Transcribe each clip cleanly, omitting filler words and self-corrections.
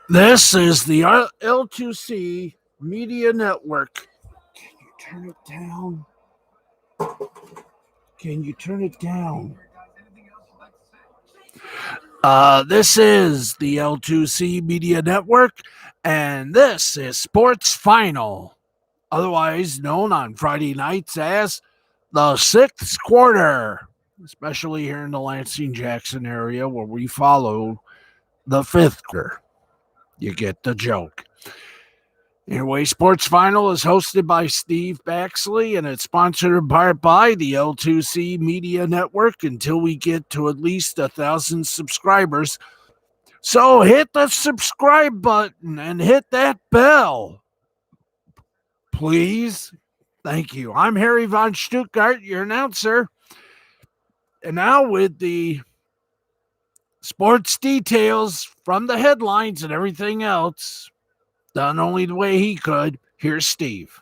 This is the L2C Media Network. Can you turn it down? Can you turn it down? This is the L2C Media Network, and this is Sports Final, otherwise known on Friday nights as the sixth quarter, especially here in the Lansing Jackson area where we follow the fifth quarter. You get the joke. Anyway, Sports Final is hosted by Steve Baxley, and it's sponsored in part by the L2C Media Network until we get to at least 1,000 subscribers. So hit the subscribe button and hit that bell, please. Thank you. I'm Harry Von Stuttgart, your announcer. And now with the sports details from the headlines and everything else, done only the way he could, here's Steve.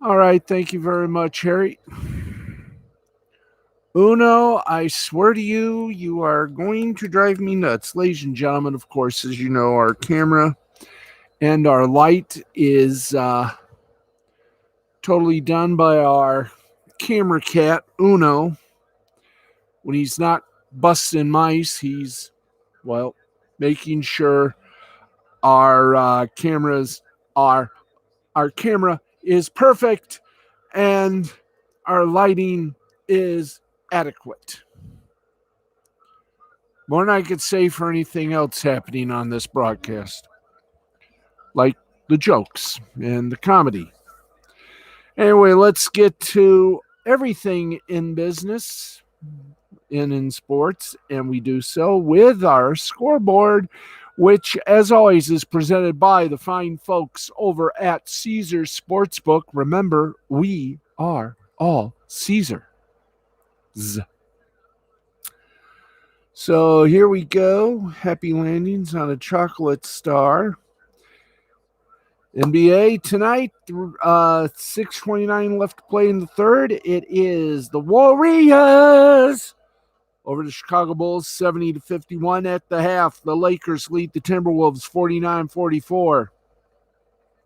All right, thank you very much, Harry. Uno, I swear to you, you are going to drive me nuts. Ladies and gentlemen, of course, as you know, our camera and our light is totally done by our camera cat, Uno. When he's not busting mice, he's, well, making sure our cameras are, our camera is perfect and our lighting is adequate. More than I could say for anything else happening on this broadcast, like the jokes and the comedy. Anyway, let's get to everything in business and in sports, and we do so with our scoreboard, which, as always, is presented by the fine folks over at Caesars Sportsbook. Remember, we are all Caesar. So here we go. Happy landings on a chocolate star. NBA tonight, 6:29 left to play in the third. It is the Warriors over the Chicago Bulls, 70-51 at the half. The Lakers lead the Timberwolves 49-44.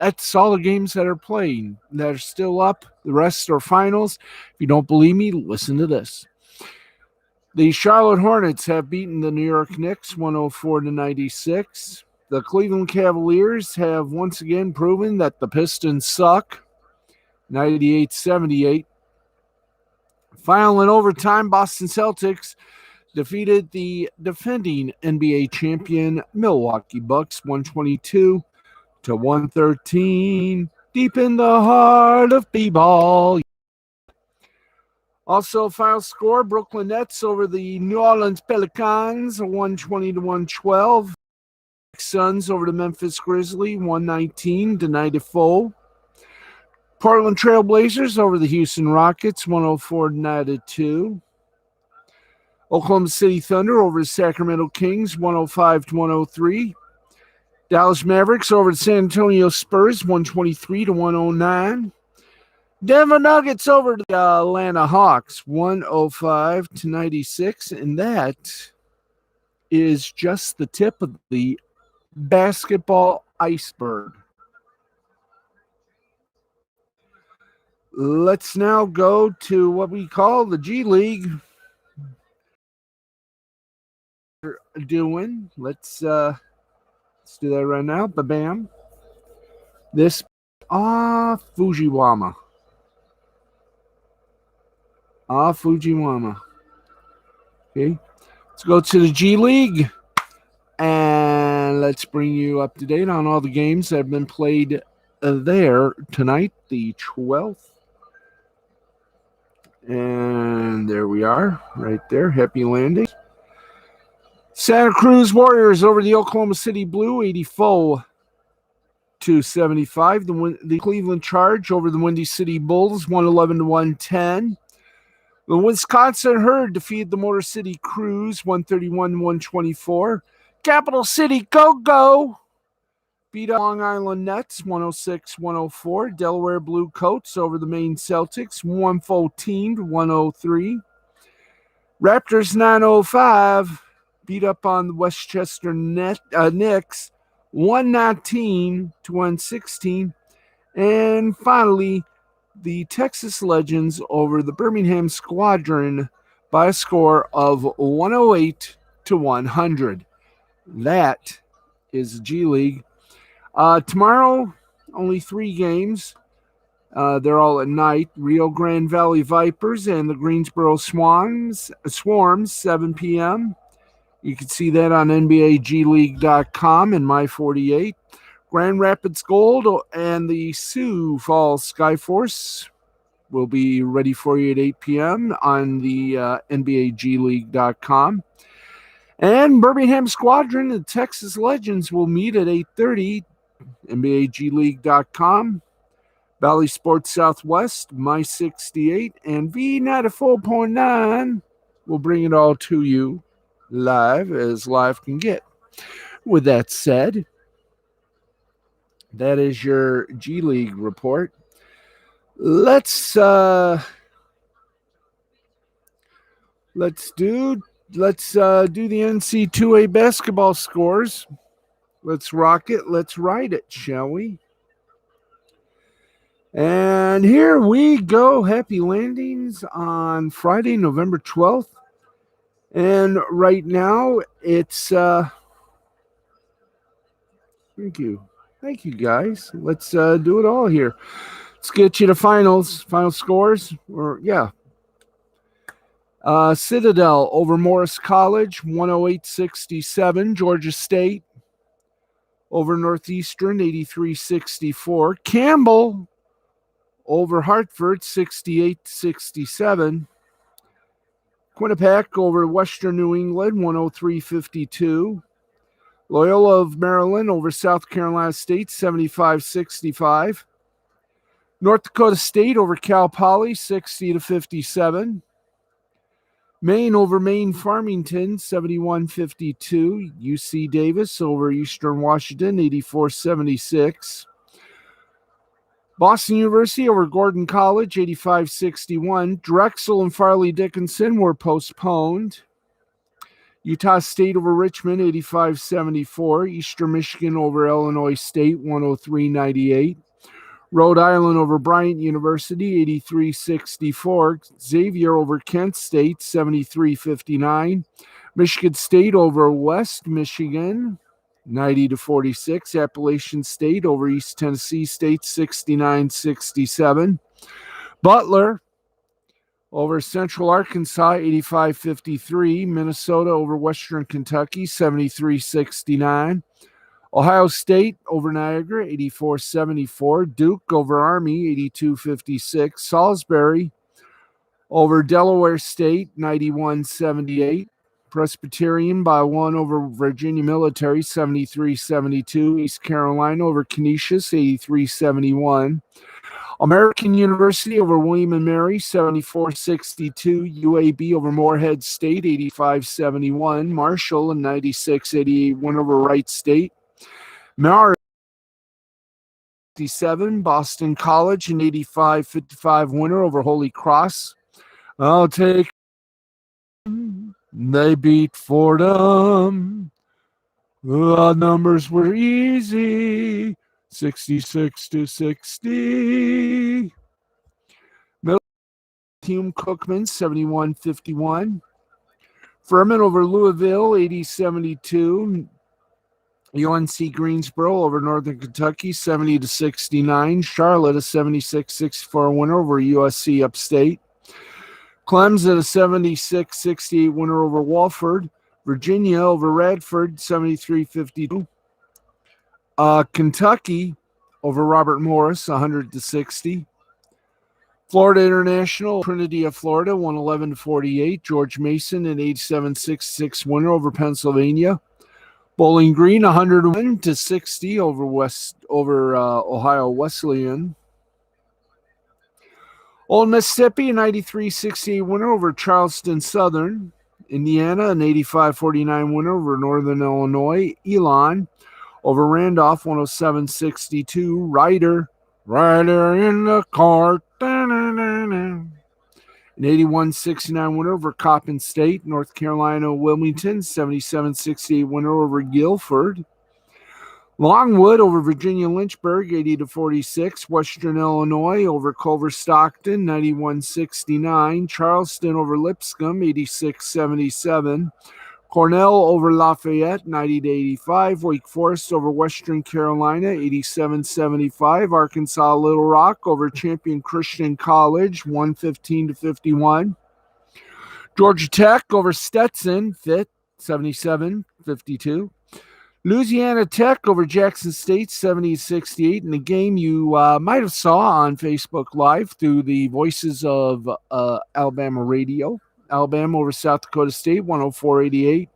That's all the games that are playing that are still up. The rest are finals. If you don't believe me, listen to this. The Charlotte Hornets have beaten the New York Knicks 104-96. The Cleveland Cavaliers have once again proven that the Pistons suck, 98-78. Final in overtime, Boston Celtics defeated the defending NBA champion Milwaukee Bucks 122-113, deep in the heart of B-ball. Also, final score, Brooklyn Nets over the New Orleans Pelicans, 120-112. Suns over the Memphis Grizzlies, 119-94. Portland Trail Blazers over the Houston Rockets, 104-92. Oklahoma City Thunder over the Sacramento Kings, 105-103. Dallas Mavericks over the San Antonio Spurs, 123-109. Denver Nuggets over the Atlanta Hawks, 105-96. And that is just the tip of the basketball iceberg. Let's now go to what we call the G League. Let's do that right now. Ba-bam. This Fujiwara. Fujiwara. Okay. Let's go to the G League. And let's bring you up to date on all the games that have been played there tonight, the 12th. And there we are, right there. Happy landing. Santa Cruz Warriors over the Oklahoma City Blue, 84-75. The Cleveland Charge over the Windy City Bulls, 111-110. The Wisconsin Herd defeated the Motor City Cruise, 131-124. Capital City Go-Go beat up Long Island Nets, 106-104. Delaware Blue Coats over the Maine Celtics, 114-103. Raptors 905 beat up on the Westchester Knicks 119 to 116. And finally, the Texas Legends over the Birmingham Squadron by a score of 108 to 100. That is G League. Tomorrow, only 3 games. They're all at night. Rio Grande Valley Vipers and the Greensboro Swarms, 7 p.m. You can see that on NBAGleague.com and My48. Grand Rapids Gold and the Sioux Falls Skyforce will be ready for you at 8 p.m. on the NBAGleague.com. And Birmingham Squadron and Texas Legends will meet at 8:30, NBAGleague.com. Valley Sports Southwest, My68, and V94.9 will bring it all to you live as live can get. With that said, that is your G League report. Let's do the NC2A basketball scores. Let's rock it. Let's ride it, shall we? And here we go. Happy landings on Friday, November 12th. And right now it's thank you. Thank you, guys. Let's do it all here. Let's get you to final scores. Citadel over Morris College, 108-67. Georgia State over Northeastern, 83-64. Campbell over Hartford, 68-67. Quinnipiac over Western New England, 103-52. Loyola of Maryland over South Carolina State, 75-65. North Dakota State over Cal Poly, 60-57. Maine over Maine Farmington, 71-52. UC Davis over Eastern Washington, 84-76. Boston University over Gordon College, 85-61. Drexel and Farley Dickinson were postponed. Utah State over Richmond, 85-74. Eastern Michigan over Illinois State, 103-98. Rhode Island over Bryant University, 83-64. Xavier over Kent State, 73-59. Michigan State over West Michigan, 90-46. Appalachian State over East Tennessee State, 69-67. Butler over Central Arkansas, 85-53. Minnesota over Western Kentucky, 73-69. Ohio State over Niagara, 84-74. Duke over Army, 82-56. Salisbury over Delaware State, 91-78. Presbyterian by 1 over Virginia Military, 73-72. East Carolina over Canisius, 83-71. American University over William & Mary, 74-62. UAB over Morehead State, 85-71. Marshall in 96-88 win over Wright State. Mara 57. Boston College an 85-55 winner over Holy Cross. I'll take them. They beat Fordham. The numbers were easy. 66-60. Middle Hume Cookman, 71-51. Furman over Louisville, 80-72. UNC Greensboro over Northern Kentucky, 70-69. Charlotte a 76-64 winner over USC Upstate. Clemson a 76-68 winner over Wofford. Virginia over Radford, 73-52. Kentucky over Robert Morris, 100-60. Florida International, Trinity of Florida, 111-48. George Mason an 87-66 winner over Pennsylvania. Bowling Green, 101-60 over Ohio Wesleyan. Old Mississippi, an 93-68 winner over Charleston Southern. Indiana, an 85-49 winner over Northern Illinois. Elon over Randolph, 107-62. Ryder in the cart. An 81-69 winner over Coppin State. North Carolina Wilmington, 77-68 winner over Guilford. Longwood over Virginia Lynchburg, 80-46. Western Illinois over Culver Stockton, 91-69. Charleston over Lipscomb, 86-77. Cornell over Lafayette, 90-85. Wake Forest over Western Carolina, 87-75. Arkansas Little Rock over Champion Christian College, 115-51. Georgia Tech over Stetson, 77-52. Louisiana Tech over Jackson State, 70-68. In the game you might have saw on Facebook Live through the Voices of Alabama Radio. Alabama over South Dakota State, 104-88.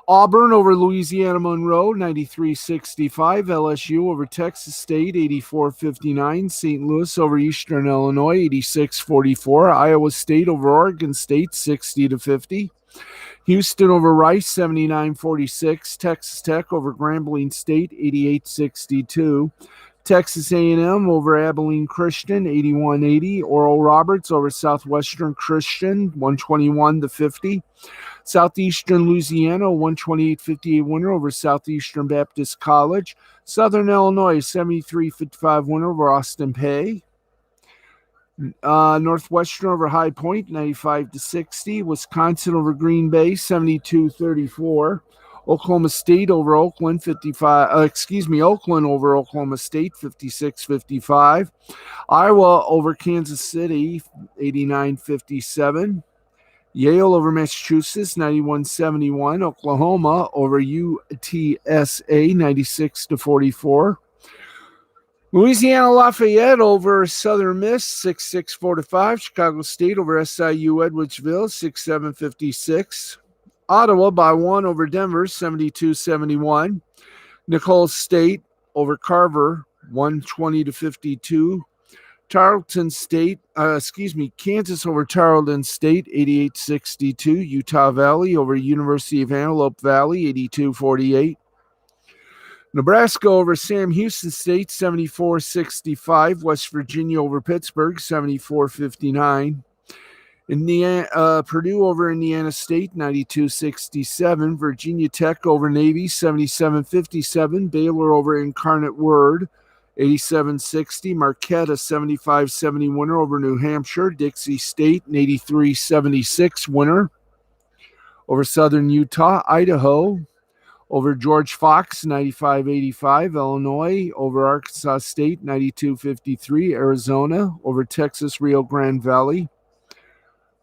Auburn over Louisiana Monroe, 93-65. LSU over Texas State, 84-59. St. Louis over Eastern Illinois, 86-44. Iowa State over Oregon State, 60-50. Houston over Rice, 79-46. Texas Tech over Grambling State, 88-62. Texas A&M over Abilene Christian, 81-80. Oral Roberts over Southwestern Christian, 121-50. Southeastern Louisiana, 128-58 winner over Southeastern Baptist College. Southern Illinois, 73-55 winner over Austin Peay. Northwestern over High Point, 95-60. Wisconsin over Green Bay, 72-34. Oklahoma State over Oakland, Oakland over Oklahoma State, 56-55. Iowa over Kansas City, 89-57. Yale over Massachusetts, 91-71. Oklahoma over UTSA, 96-44. Louisiana Lafayette over Southern Miss, 6-6-4-5. Chicago State over SIU Edwardsville, 6-7-56. Ottawa by 1 over Denver, 72-71. Nicholls State over Carver, 120-52. Kansas over Tarleton State, 88-62. Utah Valley over University of Antelope Valley, 82-48. Nebraska over Sam Houston State, 74-65. West Virginia over Pittsburgh, 74-59. Purdue over Indiana State, 92-67. Virginia Tech over Navy, 77-57. Baylor over Incarnate Word, 87-60. Marquette, a 75-70 winner over New Hampshire. Dixie State, an 83-76 winner over Southern Utah. Idaho over George Fox, 95-85. Illinois over Arkansas State, 92-53. Arizona over Texas Rio Grande Valley,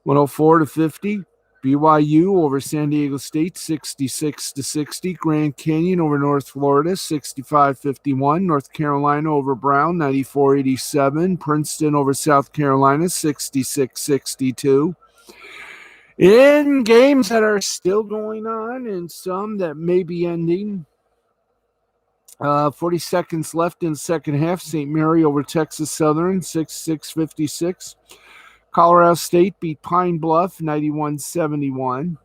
104-50. BYU over San Diego State, 66-60. Grand Canyon over North Florida, 65-51. North Carolina over Brown, 94-87. Princeton over South Carolina, 66-62. In games that are still going on and some that may be ending, 40 seconds left in the second half. St. Mary over Texas Southern, 66-56. Colorado State beat Pine Bluff, 91-71.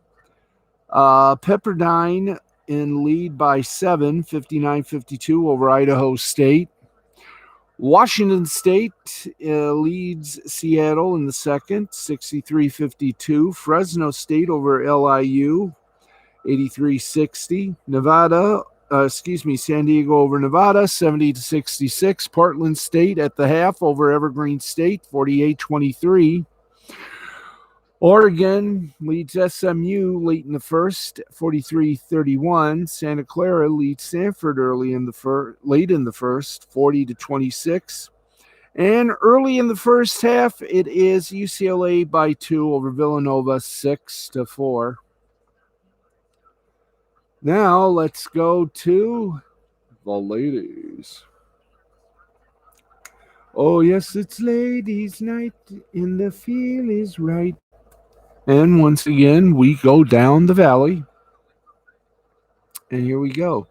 Pepperdine in lead by 7, 59-52 over Idaho State. Washington State leads Seattle in the second, 63-52. Fresno State over LIU, 83-60. San Diego over Nevada, 70-66. Portland State at the half over Evergreen State, 48-23. Oregon leads SMU late in the first, 43-31. Santa Clara leads Stanford late in the first, 40-26. And early in the first half, it is UCLA by 2 over Villanova, 6-4. Now let's go to the ladies. Oh, yes, it's ladies' night, and the feel is right. And once again, we go down the valley. And here we go.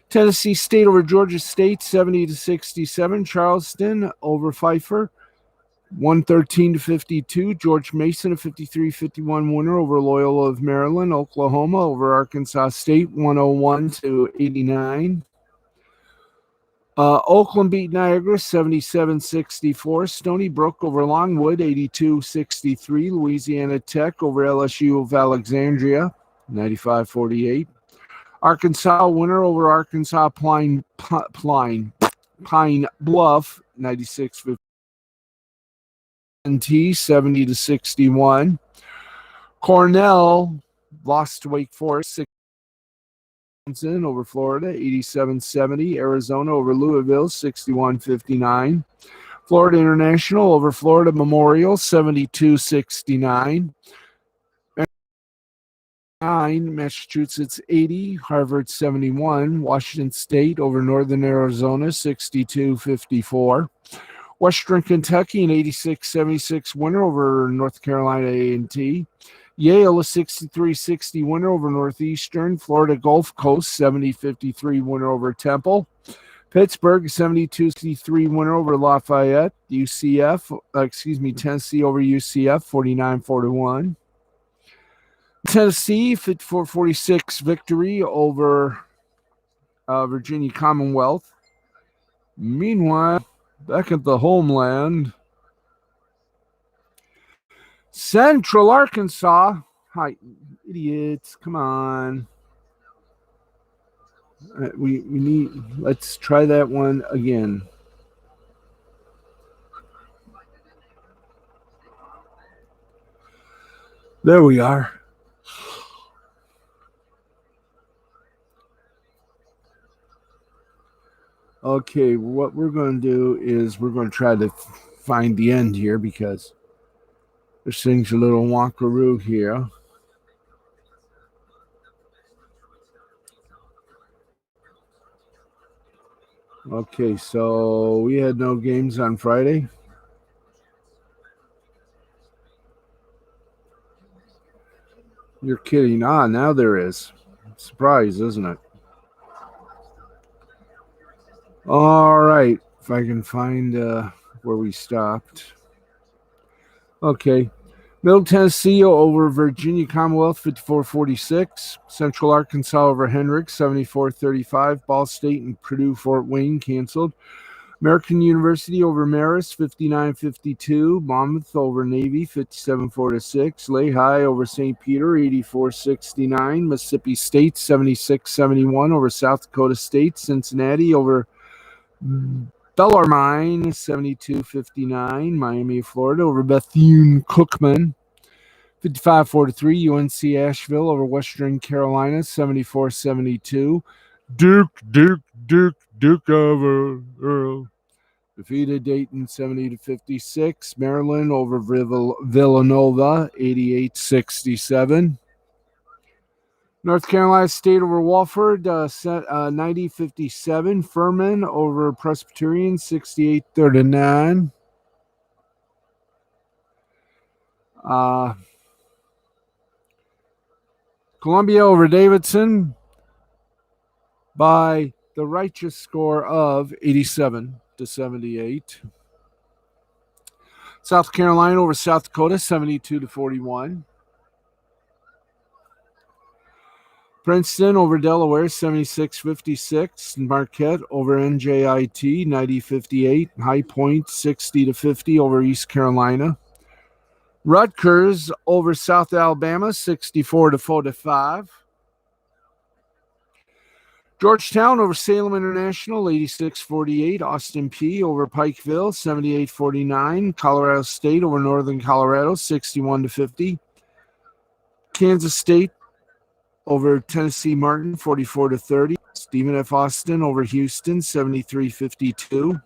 Tennessee State over Georgia State, 70-67. Charleston over Pfeiffer, 113-52. George Mason, a 53-51 winner over Loyola of Maryland. Oklahoma over Arkansas State, 101-89. Oakland beat Niagara 77-64. Stony Brook over Longwood 82-63. Louisiana Tech over LSU of Alexandria 95-48. Arkansas winner over Arkansas Pine Bluff 96-50. 70-61. Cornell lost to Wake Forest over Florida 87-70. Arizona over Louisville 61-59. Florida International over Florida Memorial 72-69. Massachusetts 80, Harvard 71. Washington State over Northern Arizona 62-54. Western Kentucky an 86-76 winner over North Carolina A&T. Yale a 63-60 winner over Northeastern. Florida Gulf Coast 70-53 winner over Temple. Pittsburgh 72-63 winner over Lafayette. Tennessee over UCF 49-41. Tennessee 54-46 victory over Virginia Commonwealth. Meanwhile, back at the homeland, Central Arkansas. Hi, idiots! Come on. We need. Let's try that one again. There we are. Okay, what we're going to do is we're going to try to find the end here because this thing's a little wonkaroo here. Okay, so we had no games on Friday. You're kidding. Now there is. Surprise, isn't it? All right, if I can find where we stopped. Okay. Middle Tennessee over Virginia Commonwealth 54-46. Central Arkansas over Hendrick 74-35. Ball State and Purdue Fort Wayne canceled. American University over Marist 59-52. Monmouth over Navy 57-46. Lehigh over St. Peter 84-69. Mississippi State 76-71 over South Dakota State. Cincinnati over Bellarmine 72-59. Miami, Florida over Bethune-Cookman 55-43. UNC Asheville over Western Carolina 74-72. Duke over Earl. Defeated Dayton 70-56. Maryland over Villanova 88-67. North Carolina State over Wofford 90-57. Furman over Presbyterian 68-39. Columbia over Davidson by the righteous score of 87-78. South Carolina over South Dakota 72-41. Princeton over Delaware 76-56. Marquette over NJIT 90-58. High Point 60-50 over East Carolina. Rutgers over South Alabama 64-45. Georgetown over Salem International 86-48. Austin Peay over Pikeville 78-49. Colorado State over Northern Colorado 61-50. Kansas State over Tennessee Martin 44-30. Stephen F. Austin over Houston 73-52.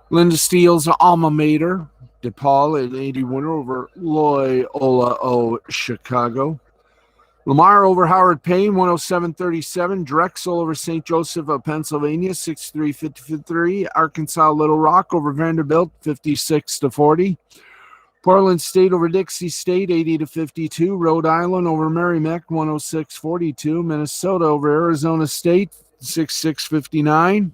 Linda Steele's alma mater DePaul an 80 winner over Loyola O Chicago. Lamar over Howard Payne 107-37. Drexel over St. Joseph of Pennsylvania 63-53. Arkansas Little Rock over Vanderbilt 56-40. Portland State over Dixie State 80-52. Rhode Island over Merrimack 106-42. Minnesota over Arizona State 66-59.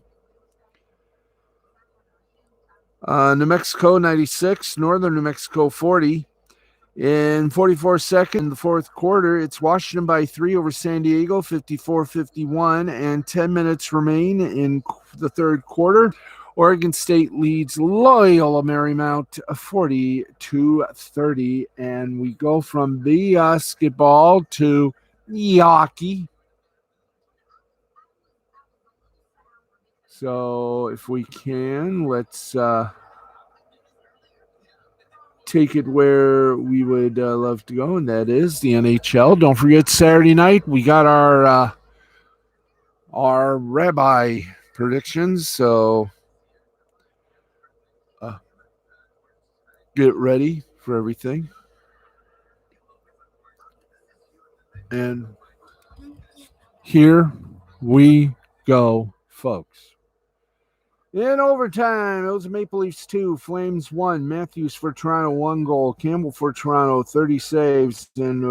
New Mexico 96. Northern New Mexico 40. In 44 seconds in the fourth quarter, it's Washington by 3 over San Diego, 54-51, and 10 minutes remain in the third quarter. Oregon State leads Loyola Marymount 40-30, and we go from basketball to hockey. So if we can, let's take it where we would love to go, and that is the NHL. Don't forget Saturday night we got our rabbi predictions. So get ready for everything. And here we go, folks. In overtime, it was Maple Leafs 2, Flames 1, Matthews for Toronto 1 goal, Campbell for Toronto 30 saves, and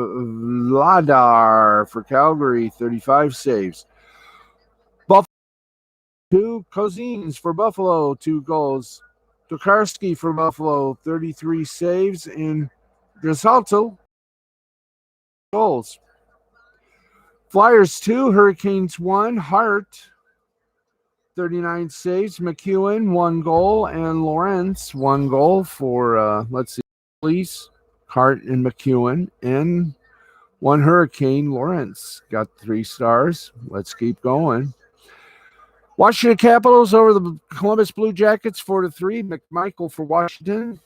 Vladar for Calgary 35 saves. Buffalo 2, Cozines for Buffalo 2 goals, Tokarski for Buffalo 33 saves, and Grisalto goals. Flyers 2, Hurricanes 1, Hart 39 saves, McEwen 1 goal, and Lawrence 1 goal for, Police, Hart, and McEwen, and 1 Hurricane. Lawrence got 3 stars. Let's keep going. Washington Capitals over the Columbus Blue Jackets 4-3. McMichael for Washington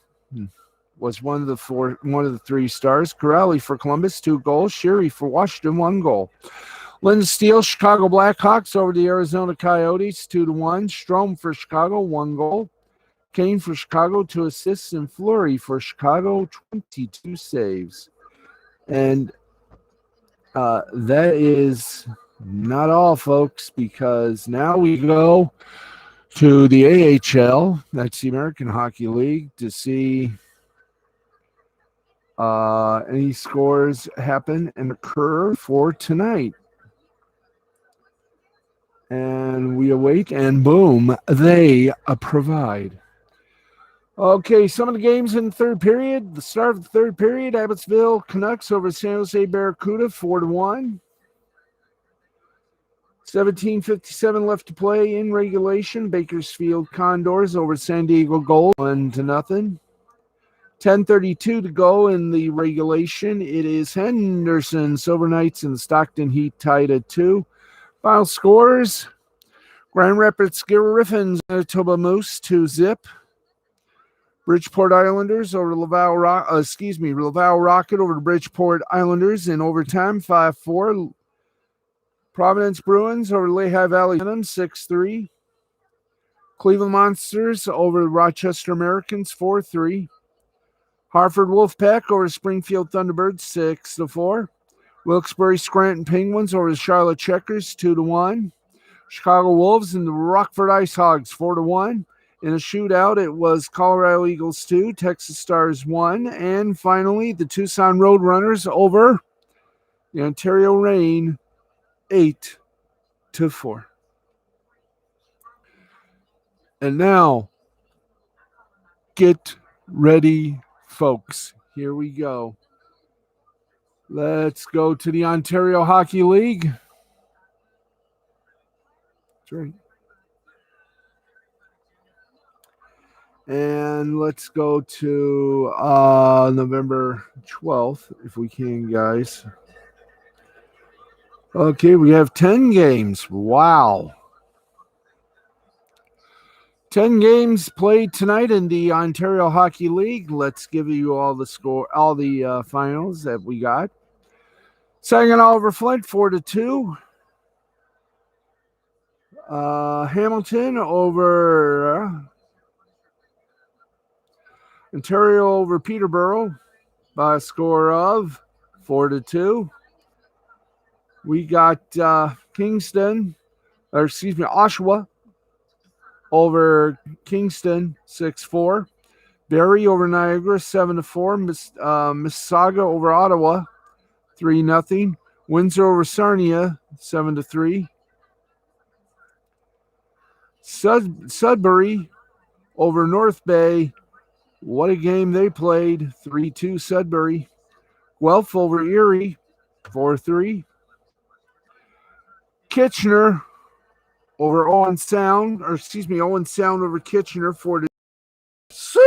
was one of the 3 stars. Corrali for Columbus 2 goals. Sherry for Washington 1 goal. Lynn Steele, Chicago Blackhawks over the Arizona Coyotes 2-1. Strome for Chicago 1 goal. Kane for Chicago 2 assists, and Fleury for Chicago 22 saves. And that is not all, folks, because now we go to the AHL, that's the American Hockey League, to see any scores happen and occur for tonight. And we await, and boom, they provide. Okay, some of the games in the third period. The start of the third period, Abbotsville Canucks over San Jose Barracuda 4-1. 17:57 left to play in regulation. Bakersfield Condors over San Diego Gold 1-0. 10:32 to go in the regulation. It is Henderson Silver Knights and the Stockton Heat tied at 2. Final scores: Grand Rapids Griffins, Manitoba Moose 2-0. Bridgeport Islanders over Laval Rocket over the Bridgeport Islanders in overtime 5-4. Providence Bruins over Lehigh Valley Venom 6-3. Cleveland Monsters over the Rochester Americans 4-3. Hartford Wolfpack over Springfield Thunderbirds 6-4. Wilkes-Barre Scranton Penguins over the Charlotte Checkers 2-1. Chicago Wolves and the Rockford Ice Hogs 4-1. In a shootout, it was Colorado Eagles 2, Texas Stars 1, and finally the Tucson Roadrunners over the Ontario Reign 8-4. And now, get ready, folks. Here we go. Let's go to the Ontario Hockey League. That's right. And let's go to November 12th, if we can, guys. Okay, we have 10 games. Wow. 10 games played tonight in the Ontario Hockey League. Let's give you all the finals that we got. Saginaw over Flint 4-2. Hamilton over Ontario over Peterborough by a score of 4-2. We got Oshawa over Kingston 6-4. Barrie over Niagara 7-4. Mississauga over Ottawa 3-0. Windsor over Sarnia 7-3. Sudbury over North Bay What a game they played. 3-2 Sudbury. Guelph over Erie, 4-3. Kitchener over Owen Sound, Owen Sound over Kitchener, 4-2. Sioux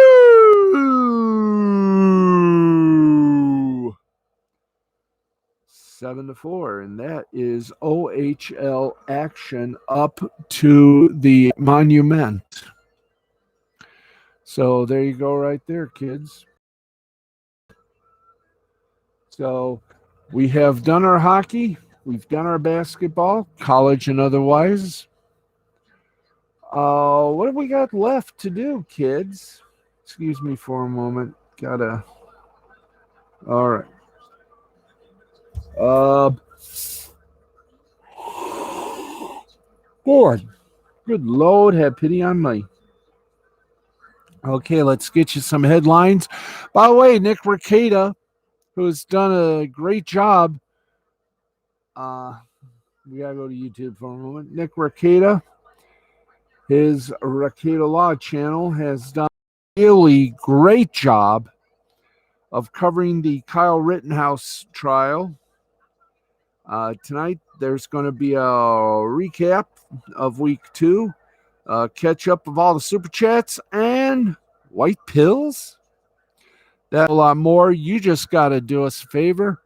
7-4, and that is OHL action up to the Monument. So there you go right there, kids. So we have done our hockey. We've done our basketball, college and otherwise. What have we got left to do, kids? Excuse me for a moment. All right. Good Lord, have pity on me. Okay, let's get you some headlines. By the way, Nick Ricada, who has done a great job. We gotta go to YouTube for a moment. Nick Ricada, his Ricada Law channel, has done a really great job of covering the Kyle Rittenhouse trial. Tonight, there's going to be a recap of week 2, catch up of all the super chats, and white pills. That a lot more. You just got to do us a favor.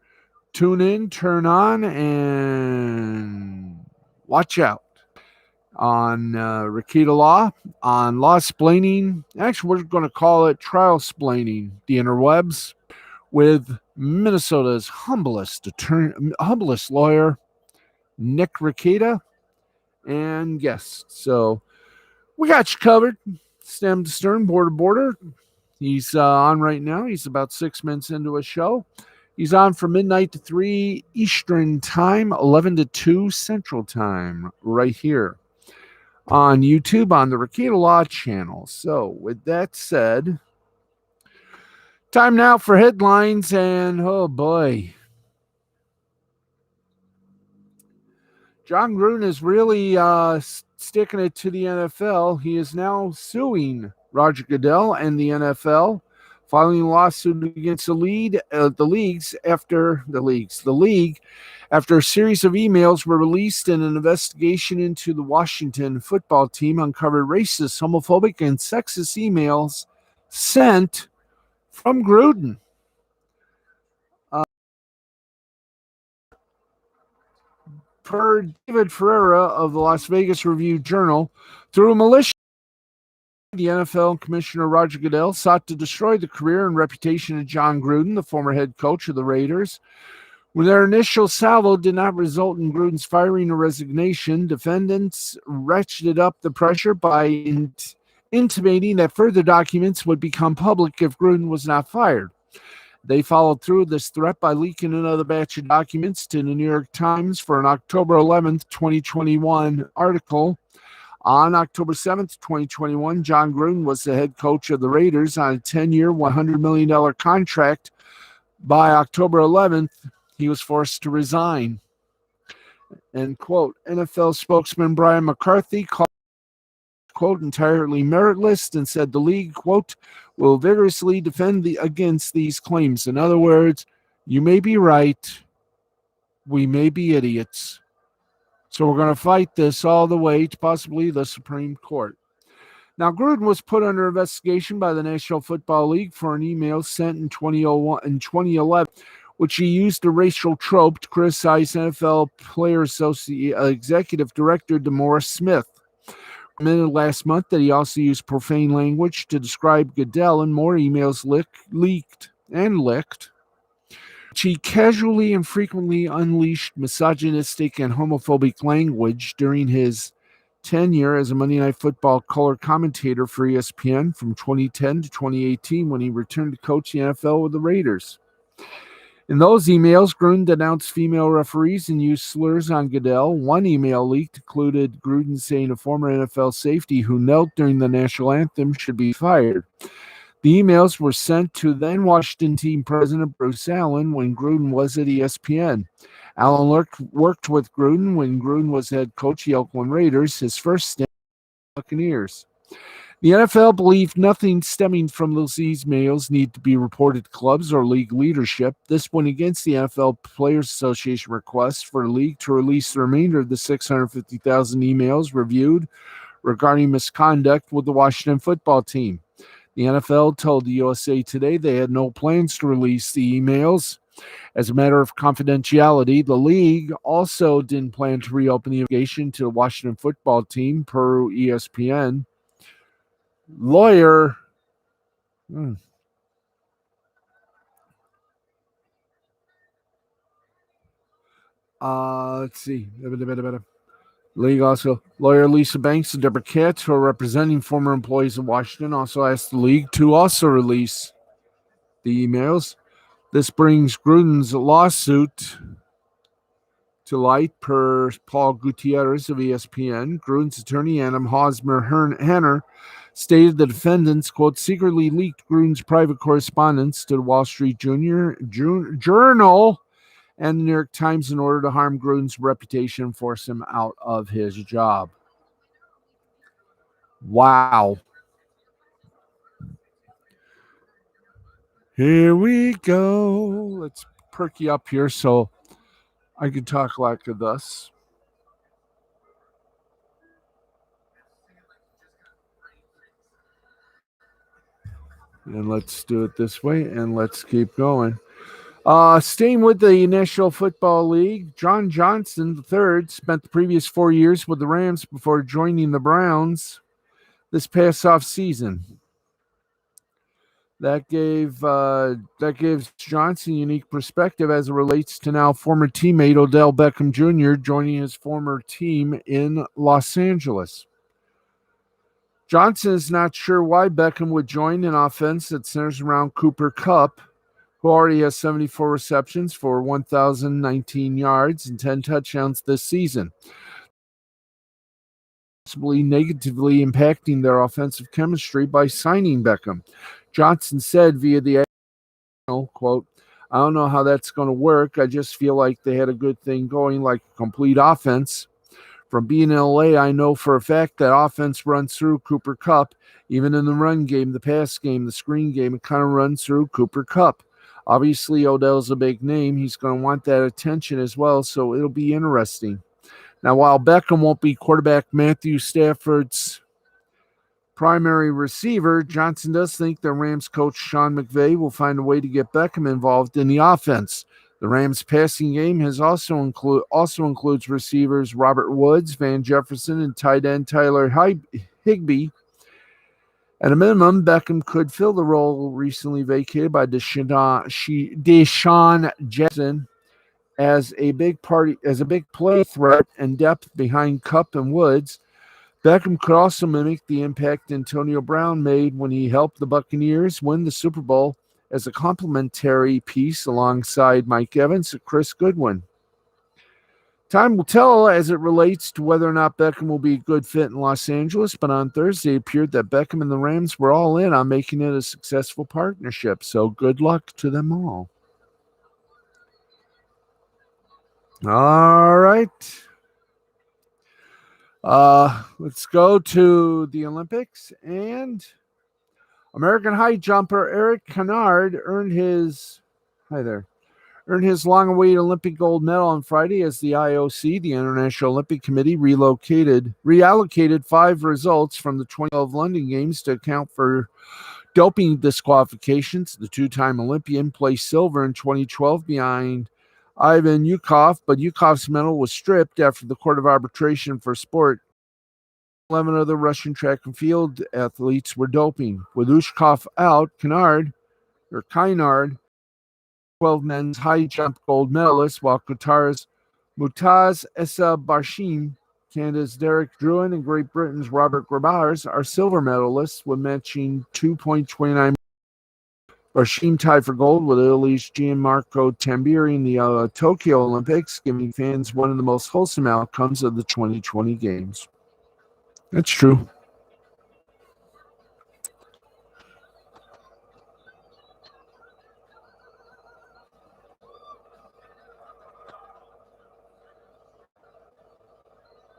Tune in, turn on, and watch out on Ricada Law, on Law Splaining. Actually, we're going to call it Trial Splaining, the interwebs, with Minnesota's humblest lawyer, Nick Ricada, and guests. So we got you covered, stem to stern, border to border. He's on right now. He's about 6 minutes into a show. He's on from midnight to 3 Eastern Time, 11 to 2 Central Time, right here on YouTube on the Ricada Law channel. So with that said, time now for headlines, and oh boy, John Gruden is really sticking it to the NFL. He is now suing Roger Goodell and the NFL, filing a lawsuit against the league after a series of emails were released in an investigation into the Washington football team uncovered racist, homophobic, and sexist emails sent from Gruden. Per David Ferreira of the Las Vegas Review-Journal, through a malicious, the NFL Commissioner Roger Goodell sought to destroy the career and reputation of John Gruden, the former head coach of the Raiders. When their initial salvo did not result in Gruden's firing or resignation, defendants ratcheted up the pressure by intimating that further documents would become public if Gruden was not fired. They followed through with this threat by leaking another batch of documents to the New York Times for an October 11th, 2021 article. On October 7th, 2021, John Gruden was the head coach of the Raiders on a 10-year, $100 million contract. By October 11th, he was forced to resign. End quote. NFL spokesman Brian McCarthy called, quote, entirely meritless and said the league, quote, will vigorously defend against these claims. In other words, you may be right, we may be idiots. So we're going to fight this all the way to possibly the Supreme Court. Now, Gruden was put under investigation by the National Football League for an email sent in 2011, which he used a racial trope to criticize NFL Player Executive Director DeMaurice Smith. Admitted last month that he also used profane language to describe Goodell, and more emails leaked. He casually and frequently unleashed misogynistic and homophobic language during his tenure as a Monday Night Football color commentator for ESPN from 2010 to 2018 when he returned to coach the NFL with the Raiders. In those emails, Gruden denounced female referees and used slurs on Goodell. One email leaked included Gruden saying a former NFL safety who knelt during the national anthem should be fired. The emails were sent to then Washington team president Bruce Allen when Gruden was at ESPN. Allen worked with Gruden when Gruden was head coach of the Oakland Raiders, his first stint with the Buccaneers. The NFL believed nothing stemming from those emails need to be reported to clubs or league leadership. This went against the NFL Players Association request for the league to release the remainder of the 650,000 emails reviewed regarding misconduct with the Washington football team. The NFL told the USA Today they had no plans to release the emails. As a matter of confidentiality, the league also didn't plan to reopen the investigation to the Washington football team, per ESPN. Lawyer. Hmm, let's see. League also. Lawyer Lisa Banks and Deborah Katz, who are representing former employees of Washington, also asked the league to also release the emails. This brings Gruden's lawsuit to light, per Paul Gutierrez of ESPN. Gruden's attorney, Adam Hosmer-Hanner, stated the defendants, quote, secretly leaked Gruden's private correspondence to the Wall Street Journal and the New York Times in order to harm Gruden's reputation and force him out of his job. Wow. Here we go. Let's perk you up here so I can talk like this. And let's do it this way, and let's keep going. Staying with the National Football League, John Johnson III spent the previous 4 years with the Rams before joining the Browns this past off season. That gives Johnson unique perspective as it relates to now former teammate Odell Beckham Jr. joining his former team in Los Angeles. Johnson is not sure why Beckham would join an offense that centers around Cooper Kupp, who already has 74 receptions for 1,019 yards and 10 touchdowns this season, possibly negatively impacting their offensive chemistry by signing Beckham. Johnson said via the quote, I don't know how that's going to work. I just feel like they had a good thing going, like a complete offense. From being in LA, I know for a fact that offense runs through Cooper Kupp. Even in the run game, the pass game, the screen game, it kind of runs through Cooper Kupp. Obviously, Odell's a big name. He's going to want that attention as well, so it'll be interesting. Now, while Beckham won't be quarterback Matthew Stafford's primary receiver, Johnson does think the Rams coach Sean McVay will find a way to get Beckham involved in the offense. The Rams passing game has also includes receivers Robert Woods, Van Jefferson, and tight end Tyler Higbee. At a minimum, Beckham could fill the role recently vacated by Deshaun Jackson as a big play threat and depth behind Kupp and Woods. Beckham could also mimic the impact Antonio Brown made when he helped the Buccaneers win the Super Bowl as a complementary piece alongside Mike Evans and Chris Goodwin. Time will tell as it relates to whether or not Beckham will be a good fit in Los Angeles, but on Thursday it appeared that Beckham and the Rams were all in on making it a successful partnership, so good luck to them all. All right. Let's go to the Olympics, and American high jumper Eric Kennard earned his long-awaited Olympic gold medal on Friday as the IOC, the International Olympic Committee, reallocated 5 results from the 2012 London Games to account for doping disqualifications. The two-time Olympian placed silver in 2012 behind Ivan Yukov, but Yukov's medal was stripped after the Court of Arbitration for Sport. 11 other Russian track and field athletes were doping. With Ushkov out, Kennard, 12 men's high jump gold medalist, while Qatar's Mutaz Essa Barshim, Canada's Derek Drouin, and Great Britain's Robert Grabars are silver medalists with matching 2.29. Barshim tied for gold with Italy's Gianmarco Tambiri in the Tokyo Olympics, giving fans one of the most wholesome outcomes of the 2020 Games. That's true.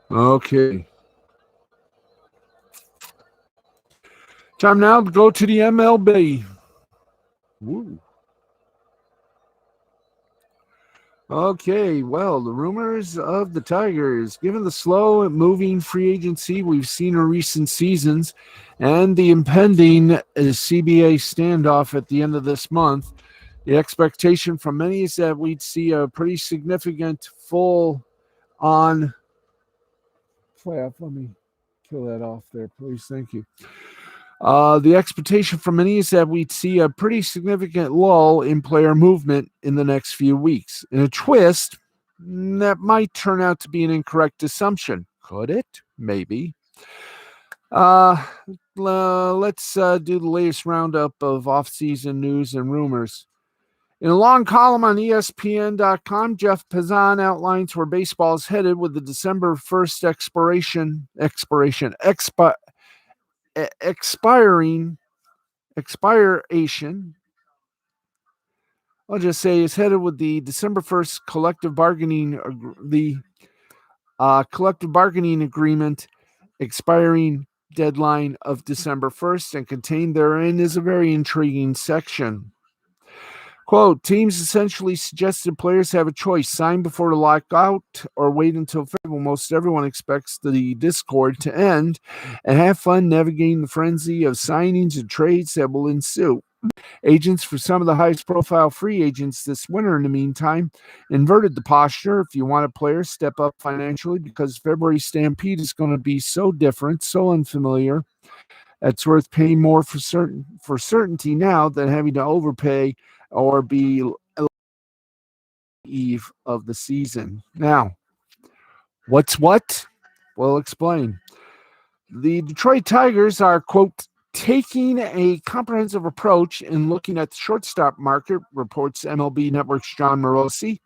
Okay. Time now to go to the MLB. Woo. Okay, well, the rumors of the Tigers, given the slow moving free agency we've seen in recent seasons and the impending CBA standoff at the end of this month, the expectation from many is that we'd see a pretty significant full on playoff. Let me kill that off there, please. Thank you. The expectation from many is that we'd see a pretty significant lull in player movement in the next few weeks. In a twist, that might turn out to be an incorrect assumption. Could it? Maybe. Let's do the latest roundup of off-season news and rumors. In a long column on ESPN.com, Jeff Pazan outlines where baseball is headed with the December 1st expiration. I'll just say is headed with the December 1st collective bargaining agreement expiring deadline of December 1st, and contained therein is a very intriguing section. Quote, teams essentially suggested players have a choice, sign before the lockout or wait until February. Most everyone expects the discord to end and have fun navigating the frenzy of signings and trades that will ensue. Agents for some of the highest profile free agents this winter, in the meantime, inverted the posture. If you want a player, step up financially because February Stampede is going to be so different, so unfamiliar. It's worth paying more for certainty now than having to overpay or be eve of the season. Now, what's what? We'll explain. The Detroit Tigers are, quote, taking a comprehensive approach in looking at the shortstop market, reports MLB Network's John Morosi.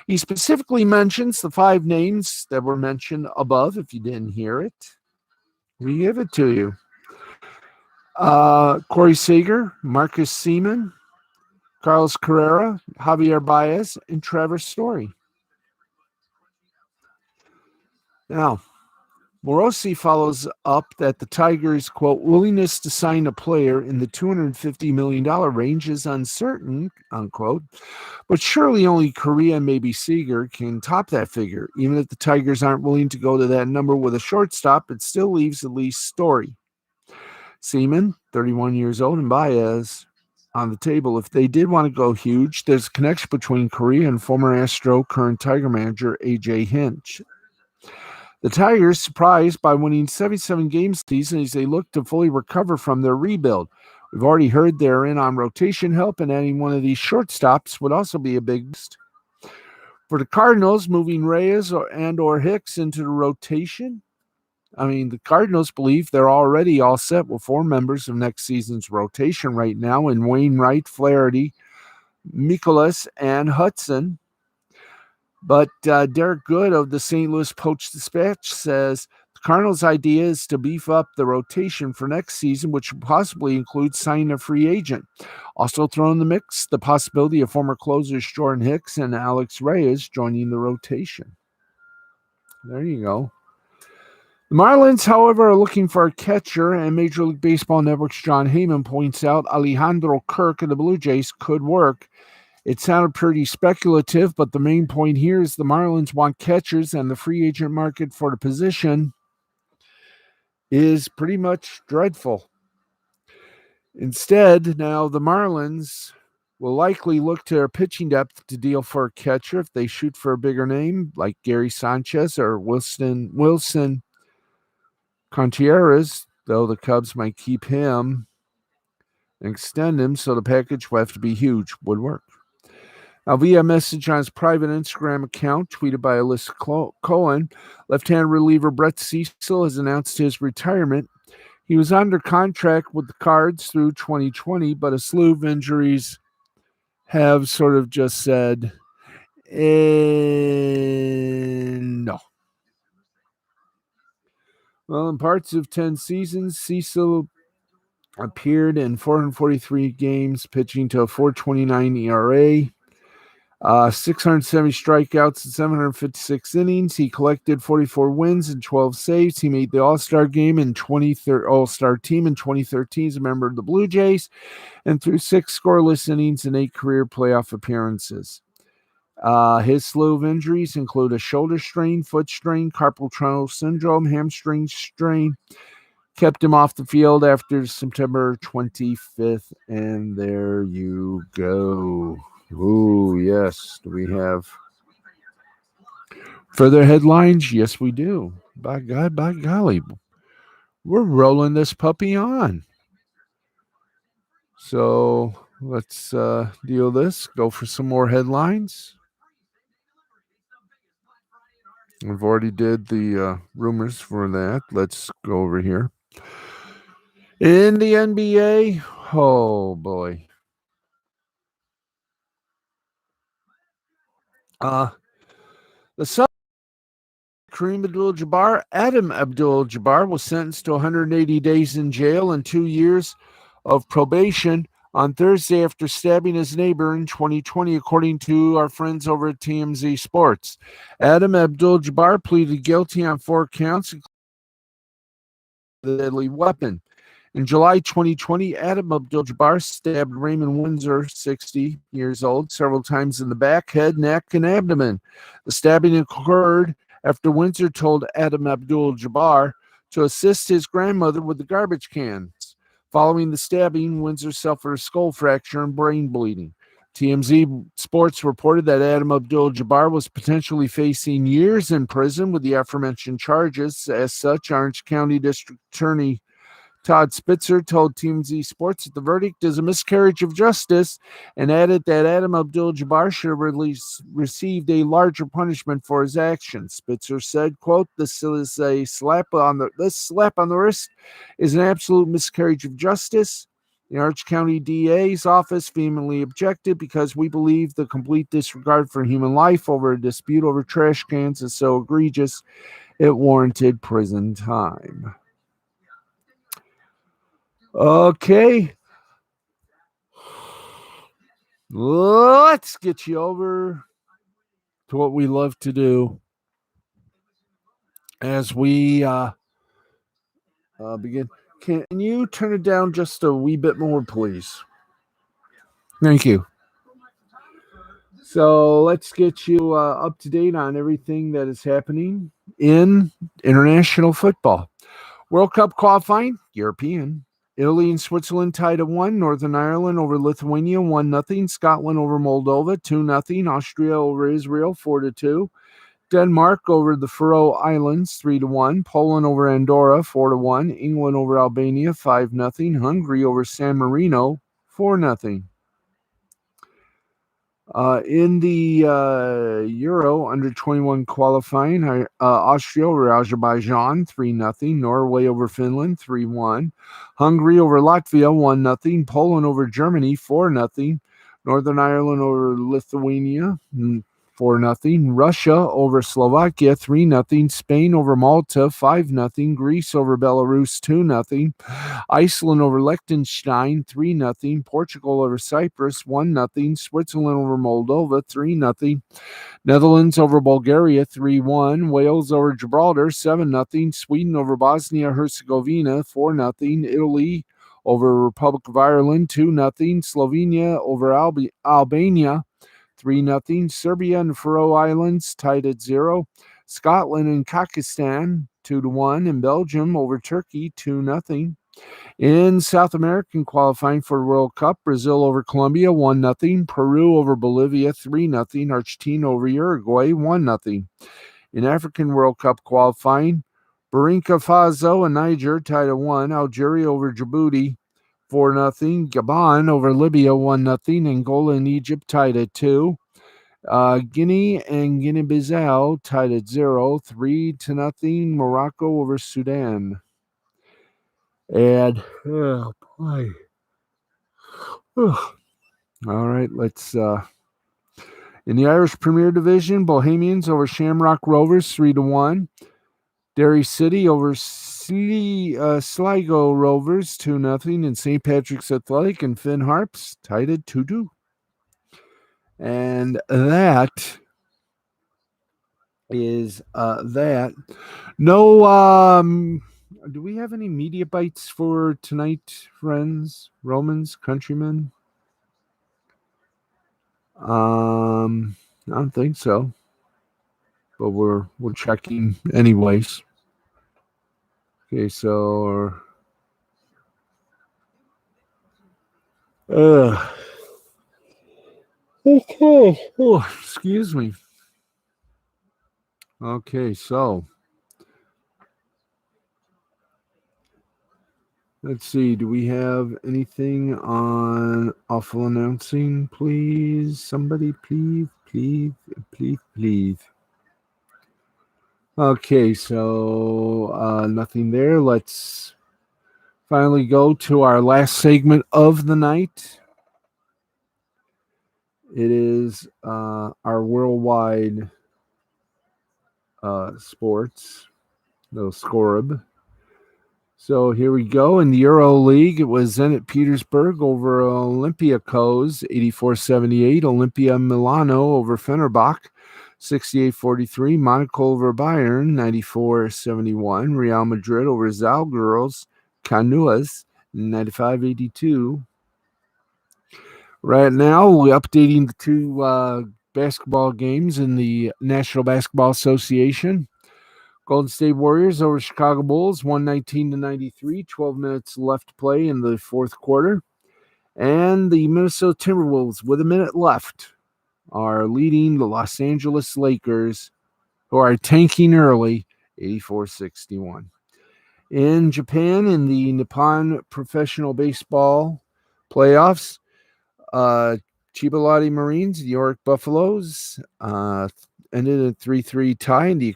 He specifically mentions the 5 names that were mentioned above. If you didn't hear it, we give it to you. Corey Seager, Marcus Seaman, Carlos Carrera, Javier Baez, and Trevor Story. Now, Morosi follows up that the Tigers', quote, willingness to sign a player in the $250 million range is uncertain, unquote, but surely only Correa and maybe Seager can top that figure. Even if the Tigers aren't willing to go to that number with a shortstop, it still leaves at least Story. Seaman, 31 years old, and Baez on the table. If they did want to go huge, there's a connection between Correa and former Astro, current Tiger manager A.J. Hinch. The Tigers surprised by winning 77 games this season as they look to fully recover from their rebuild. We've already heard they're in on rotation help, and adding one of these shortstops would also be a big boost. For the Cardinals, moving Reyes or Hicks into the rotation, the Cardinals believe they're already all set with 4 members of next season's rotation right now in Wainwright, Flaherty, Mikolas, and Hudson. But Derek Good of the St. Louis Post-Dispatch says the Cardinals' idea is to beef up the rotation for next season, which would possibly include signing a free agent. Also throw in the mix the possibility of former closers Jordan Hicks and Alex Reyes joining the rotation. There you go. The Marlins, however, are looking for a catcher, and Major League Baseball Network's John Heyman points out Alejandro Kirk of the Blue Jays could work. It sounded pretty speculative, but the main point here is the Marlins want catchers, and the free agent market for the position is pretty much dreadful. Instead, now the Marlins will likely look to their pitching depth to deal for a catcher if they shoot for a bigger name like Gary Sanchez or Wilson Contreras, though the Cubs might keep him and extend him, so the package will have to be huge. Would work. Now, via message on his private Instagram account, tweeted by Alyssa Cohen, left-hand reliever Brett Cecil has announced his retirement. He was under contract with the Cards through 2020, but a slew of injuries have sort of just said, no. Well, in parts of 10 seasons, Cecil appeared in 443 games, pitching to a 4.29 ERA. 670 strikeouts in 756 innings. He collected 44 wins and 12 saves. He made the All-Star game in All-Star team in 2013 as a member of the Blue Jays, and threw 6 scoreless innings and 8 career playoff appearances. His slew of injuries include a shoulder strain, foot strain, carpal tunnel syndrome, hamstring strain. Kept him off the field after September 25th, and there you go. Ooh, yes. Do we have further headlines? Yes, we do. By God, by golly, we're rolling this puppy on. So let's deal this. Go for some more headlines. I've already did the rumors for that. Let's go over here. In the NBA, oh boy. The Kareem Abdul-Jabbar, Adam Abdul-Jabbar, was sentenced to 180 days in jail and 2 years of probation on Thursday after stabbing his neighbor in 2020, according to our friends over at TMZ Sports. Adam Abdul-Jabbar pleaded guilty on 4 counts, including the deadly weapon. In July 2020, Adam Abdul-Jabbar stabbed Raymond Windsor, 60 years old, several times in the back, head, neck, and abdomen. The stabbing occurred after Windsor told Adam Abdul-Jabbar to assist his grandmother with the garbage cans. Following the stabbing, Windsor suffered a skull fracture and brain bleeding. TMZ Sports reported that Adam Abdul-Jabbar was potentially facing years in prison with the aforementioned charges. As such, Orange County District Attorney Todd Spitzer told TMZ Sports that the verdict is a miscarriage of justice, and added that Adam Abdul-Jabbar should have received a larger punishment for his actions. Spitzer said, quote, this slap on the wrist is an absolute miscarriage of justice. The Orange County DA's office vehemently objected because we believe the complete disregard for human life over a dispute over trash cans is so egregious it warranted prison time. Okay. Let's get you over to what we love to do as we begin. Can you turn it down just a wee bit more, please? Thank you. So let's get you up to date on everything that is happening in international football. World Cup qualifying, European. Italy and Switzerland tied at 1. Northern Ireland over Lithuania 1-0. Scotland over Moldova 2-0. Austria over Israel 4-2. Denmark over the Faroe Islands 3-1. Poland over Andorra 4-1. England over Albania 5-0. Hungary over San Marino 4-0. In the Euro under 21 qualifying, Austria over Azerbaijan 3-0, Norway over Finland 3-1, Hungary over Latvia 1-0, Poland over Germany 4-0, Northern Ireland over Lithuania 4-0, Russia over Slovakia 3-0, Spain over Malta 5-0, Greece over Belarus 2-0, Iceland over Liechtenstein 3-0, Portugal over Cyprus 1-0, Switzerland over Moldova 3-0, Netherlands over Bulgaria 3-1, Wales over Gibraltar 7-0, Sweden over Bosnia-Herzegovina 4-0, Italy over Republic of Ireland 2-0, Slovenia over Albania 3-0, Serbia and the Faroe Islands tied at 0, Scotland and Kazakhstan 2-1, and Belgium over Turkey 2-0. In South American qualifying for the World Cup, Brazil over Colombia 1-0, Peru over Bolivia 3-0, Argentina over Uruguay 1-0. In African World Cup qualifying, Burkina Faso and Niger tied at 1, Algeria over Djibouti 4-0, Gabon over Libya 1-0, Angola and Egypt tied at 2. Guinea and Guinea-Bissau tied at 0, 3-0, Morocco over Sudan. And, oh boy. All right, let's, in the Irish Premier Division, Bohemians over Shamrock Rovers 3-1. Derry City over Sligo Rovers 2-0, and St. Patrick's Athletic and Finn Harps tied at 2-2. And that is that. No, do we have any media bites for tonight, friends, Romans, countrymen? I don't think so, but we're checking anyways. Okay, so uh, okay. Oh, excuse me. Okay, so let's see. Do we have anything on awful announcing, please? Somebody, please, please, please, please. Okay, so nothing there. Let's finally go to our last segment of the night. It is our worldwide sports, the Scorib. So here we go. In the Euro League, it was Zenit Petersburg over Olympiacos, 84-78. Olympia Milano over Fenerbahce, 68-43. Monaco over Bayern, 94-71. Real Madrid over Zalgiris Canuas, 95-82. Right now, we're updating the two basketball games in the National Basketball Association. Golden State Warriors over Chicago Bulls, 119-93, 12 minutes left to play in the fourth quarter. And the Minnesota Timberwolves, with a minute left, are leading the Los Angeles Lakers, who are tanking early, 84-61. In Japan, in the Nippon Professional Baseball playoffs, Chiba Marines, New York Buffaloes, ended in a 3-3 tie, and the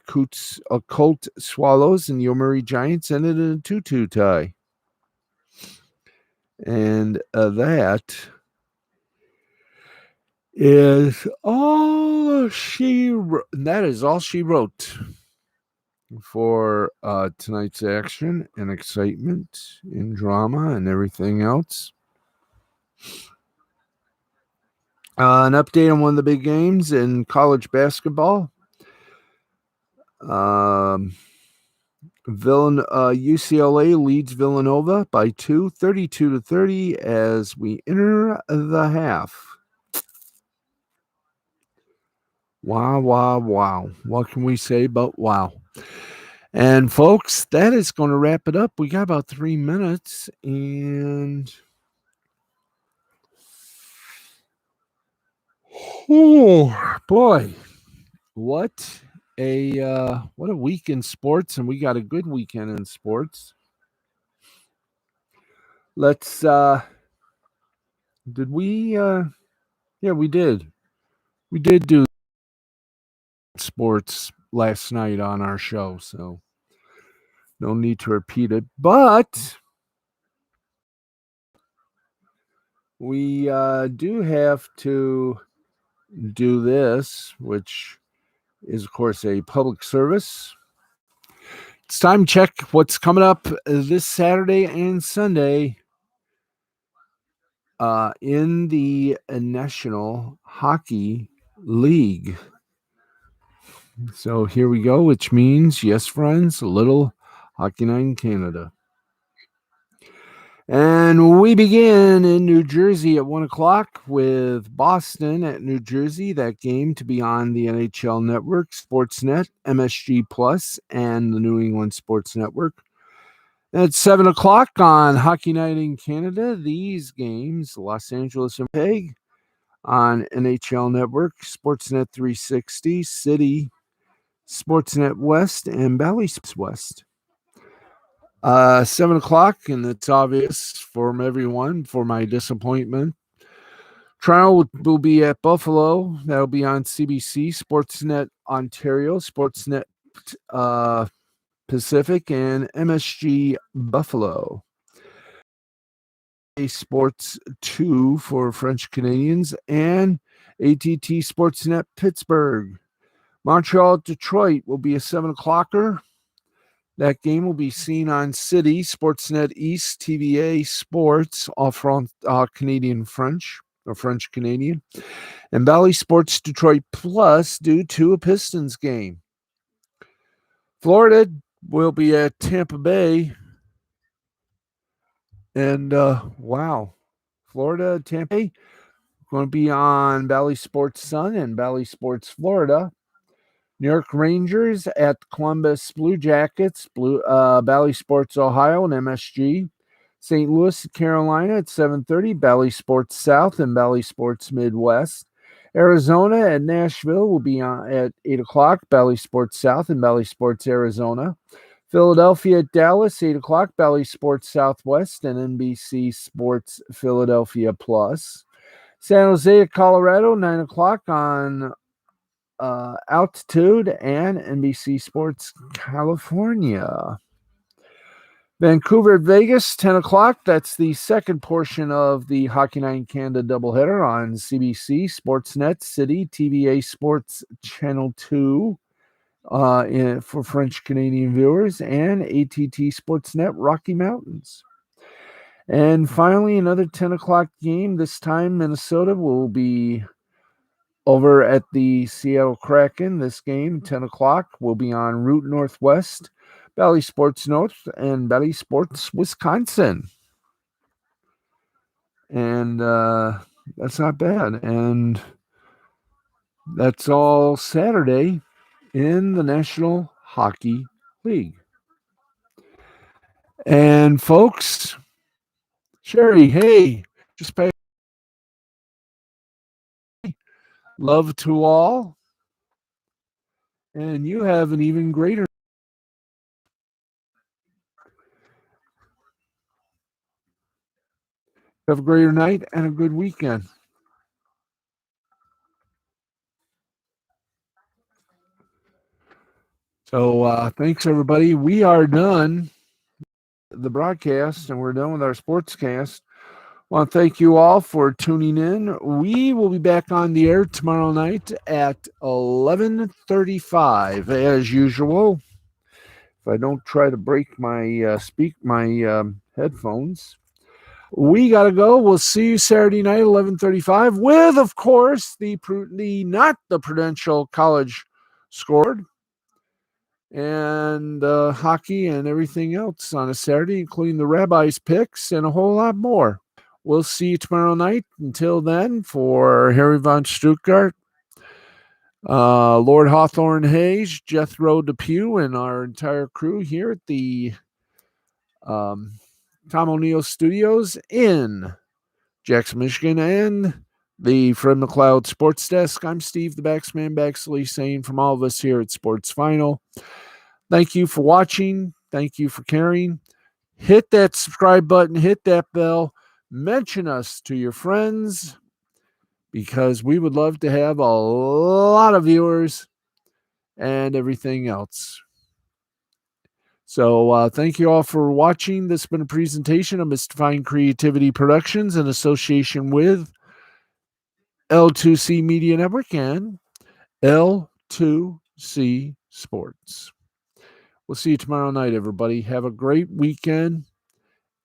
Occult Swallows and the Yomiuri Giants ended in a 2-2 tie. And that is all she wrote for tonight's action and excitement and drama and everything else. An update on one of the big games in college basketball. UCLA leads Villanova by 2, 32-30, as we enter the half. Wow, wow, wow. What can we say but wow? And folks, that is going to wrap it up. We got about 3 minutes, and oh boy, what a week in sports, and we got a good weekend in sports. Let's did we yeah, we did. We did do sports last night on our show, so no need to repeat it. But we do have to do this, which is, of course, a public service. It's time to check what's coming up this Saturday and Sunday in the National Hockey League. So here we go, which means, yes, friends, a little Hockey Night in Canada. And we begin in New Jersey at 1 o'clock with Boston at New Jersey. That game to be on the NHL Network, Sportsnet, MSG Plus, and the New England Sports Network. At 7 o'clock on Hockey Night in Canada, these games, Los Angeles and Winnipeg on NHL Network, Sportsnet 360, City, Sportsnet West, and Bally West. 7 o'clock, and it's obvious from everyone for my disappointment. Toronto will be at Buffalo. That'll be on CBC, Sportsnet Ontario, Sportsnet Pacific, and MSG Buffalo. Sports 2 for French Canadians, and ATT Sportsnet Pittsburgh. Montreal Detroit will be a 7 o'clocker. That game will be seen on City, Sportsnet East, TVA Sports, all from Canadian French, a French Canadian. And Bally Sports Detroit Plus due to a Pistons game. Florida will be at Tampa Bay. And wow, Florida, Tampa Bay, going to be on Bally Sports Sun and Bally Sports Florida. New York Rangers at Columbus Blue Jackets, Bally Sports Ohio and MSG. St. Louis, Carolina at 7:30, Bally Sports South and Bally Sports Midwest. Arizona at Nashville will be on at 8 o'clock, Bally Sports South and Bally Sports Arizona. Philadelphia at Dallas, 8 o'clock, Bally Sports Southwest and NBC Sports Philadelphia Plus. San Jose at Colorado, 9 o'clock on Altitude and NBC Sports California. Vancouver at Vegas, 10 o'clock. That's the second portion of the Hockey Night in Canada doubleheader on CBC, Sportsnet, City, TVA Sports Channel 2 for French-Canadian viewers, and ATT Sportsnet Rocky Mountains. And finally, another 10 o'clock game. This time, Minnesota will be over at the Seattle Kraken. This game, 10 o'clock, will be on Route Northwest, Bally Sports North, and Bally Sports Wisconsin. And that's not bad. And that's all Saturday in the National Hockey League. And folks, Sherry, hey, just pay love to all. And you have an even greater have a greater night and a good weekend. So thanks everybody. We are done the broadcast and we're done with our sportscast. I want to thank you all for tuning in. We will be back on the air tomorrow night at 11:35 as usual. If I don't try to break my headphones. We got to go. We'll see you Saturday night, 11:35, with, of course, the not the Prudential College scored, and hockey and everything else on a Saturday, including the Rabbi's picks and a whole lot more. We'll see you tomorrow night. Until then, for Harry von Stuttgart, Lord Hawthorne Hayes, Jethro Depew, and our entire crew here at the Tom O'Neill Studios in Jackson, Michigan, and the Fred McLeod Sports Desk. I'm Steve, the Backsman Baxley, saying from all of us here at Sports Final, thank you for watching. Thank you for caring. Hit that subscribe button. Hit that bell. Mention us to your friends because we would love to have a lot of viewers and everything else. So thank you all for watching. This has been a presentation of Mystifying Creativity Productions in association with L2C Media Network and L2C Sports. We'll see you tomorrow night, everybody. Have a great weekend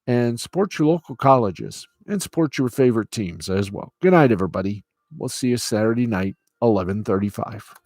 and support your local colleges and support your favorite teams as well. Good night, everybody. We'll see you Saturday night, 11:35.